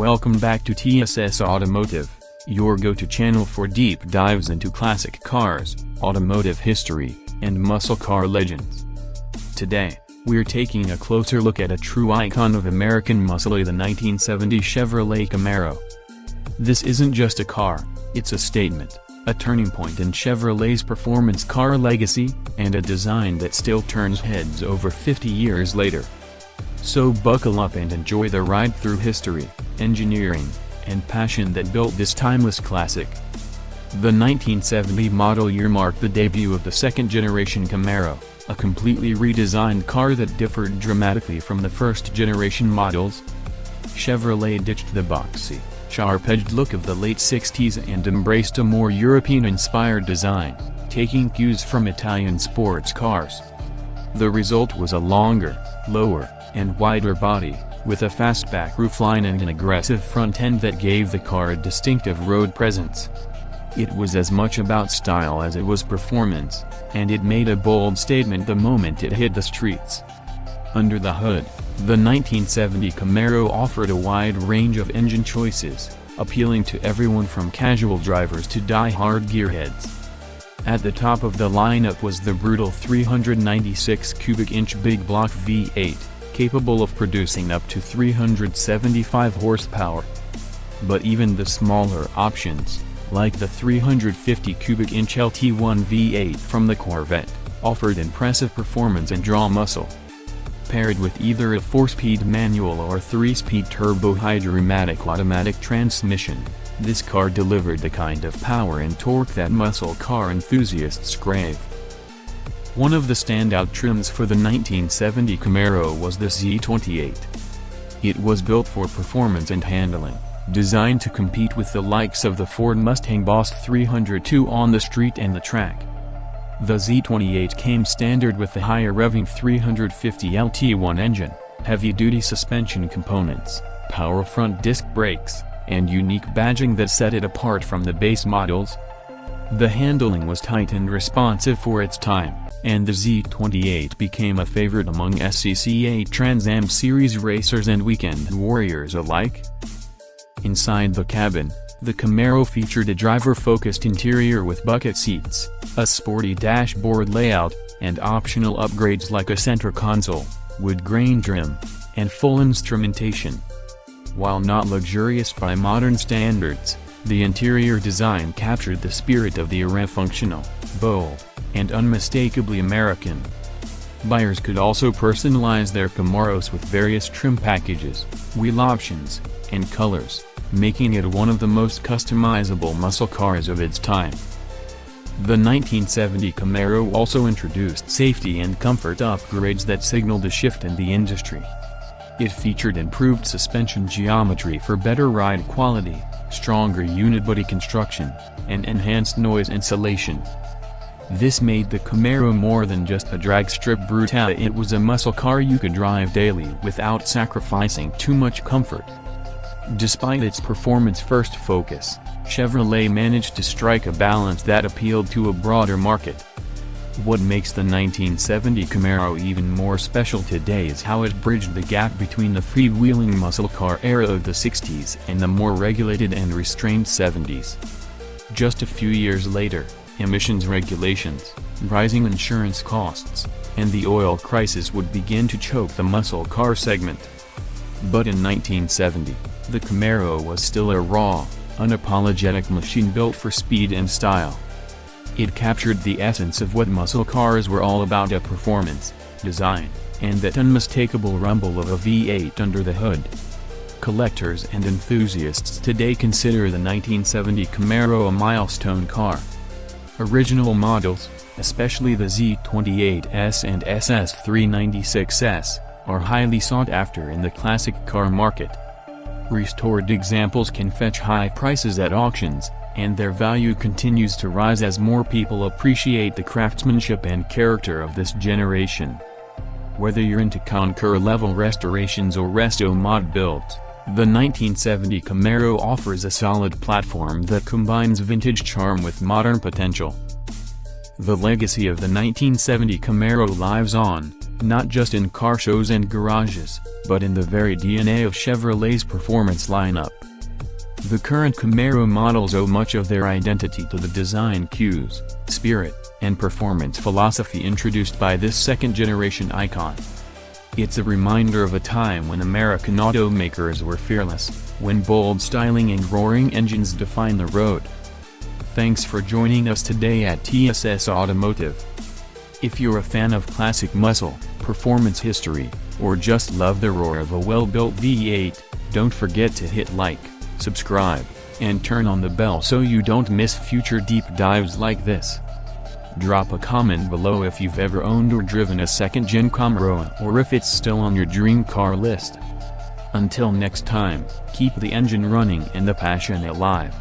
Welcome back to TSS Automotive, your go-to channel for deep dives into classic cars, automotive history, and muscle car legends. Today, we're taking a closer look at a true icon of American muscle, the 1970 Chevrolet Camaro. This isn't just a car, it's a statement, a turning point in Chevrolet's performance car legacy, and a design that still turns heads over 50 years later. So buckle up and enjoy the ride through history, engineering, and passion that built this timeless classic. The 1970 model year marked the debut of the second-generation Camaro, a completely redesigned car that differed dramatically from the first-generation models. Chevrolet ditched the boxy, sharp-edged look of the late 60s and embraced a more European-inspired design, taking cues from Italian sports cars. The result was a longer, lower, and wider body, with a fastback roofline and an aggressive front end that gave the car a distinctive road presence. It was as much about style as it was performance, and it made a bold statement the moment it hit the streets. Under the hood, the 1970 Camaro offered a wide range of engine choices, appealing to everyone from casual drivers to die-hard gearheads. At the top of the lineup was the brutal 396 cubic inch big block V8, capable of producing up to 375 horsepower. But even the smaller options, like the 350 cubic inch LT1 V8 from the Corvette, offered impressive performance and draw muscle. Paired with either a 4-speed manual or 3-speed turbo-hydromatic automatic transmission, this car delivered the kind of power and torque that muscle car enthusiasts crave. One of the standout trims for the 1970 Camaro was the Z28. It was built for performance and handling, designed to compete with the likes of the Ford Mustang Boss 302 on the street and the track. The Z28 came standard with the higher revving 350 LT1 engine, heavy-duty suspension components, power front disc brakes, and unique badging that set it apart from the base models. The handling was tight and responsive for its time, and the Z28 became a favorite among SCCA Trans Am Series racers and weekend warriors alike. Inside the cabin, the Camaro featured a driver-focused interior with bucket seats, a sporty dashboard layout, and optional upgrades like a center console, wood grain trim, and full instrumentation. While not luxurious by modern standards, the interior design captured the spirit of the era: functional, bold, and unmistakably American. Buyers could also personalize their Camaros with various trim packages, wheel options, and colors, making it one of the most customizable muscle cars of its time. The 1970 Camaro also introduced safety and comfort upgrades that signaled a shift in the industry. It featured improved suspension geometry for better ride quality, stronger unibody construction, and enhanced noise insulation. This made the Camaro more than just a drag strip brute; it was a muscle car you could drive daily without sacrificing too much comfort. Despite its performance-first focus, Chevrolet managed to strike a balance that appealed to a broader market. What makes the 1970 Camaro even more special today is how it bridged the gap between the freewheeling muscle car era of the 60s and the more regulated and restrained 70s. Just a few years later, emissions regulations, rising insurance costs, and the oil crisis would begin to choke the muscle car segment. But in 1970, the Camaro was still a raw, unapologetic machine built for speed and style. It captured the essence of what muscle cars were all about: a performance, design, and that unmistakable rumble of a V8 under the hood. Collectors and enthusiasts today consider the 1970 Camaro a milestone car. Original models, especially the Z28S and SS396S, are highly sought after in the classic car market. Restored examples can fetch high prices at auctions, and their value continues to rise as more people appreciate the craftsmanship and character of this generation. Whether you're into Concours-level restorations or resto-mod builds, the 1970 Camaro offers a solid platform that combines vintage charm with modern potential. The legacy of the 1970 Camaro lives on, not just in car shows and garages, but in the very DNA of Chevrolet's performance lineup. The current Camaro models owe much of their identity to the design cues, spirit, and performance philosophy introduced by this second-generation icon. It's a reminder of a time when American automakers were fearless, when bold styling and roaring engines defined the road. Thanks for joining us today at TSS Automotive. If you're a fan of classic muscle, performance history, or just love the roar of a well-built V8, don't forget to hit like, subscribe, and turn on the bell so you don't miss future deep dives like this. Drop a comment below if you've ever owned or driven a second-gen Camaro or if it's still on your dream car list. Until next time, keep the engine running and the passion alive.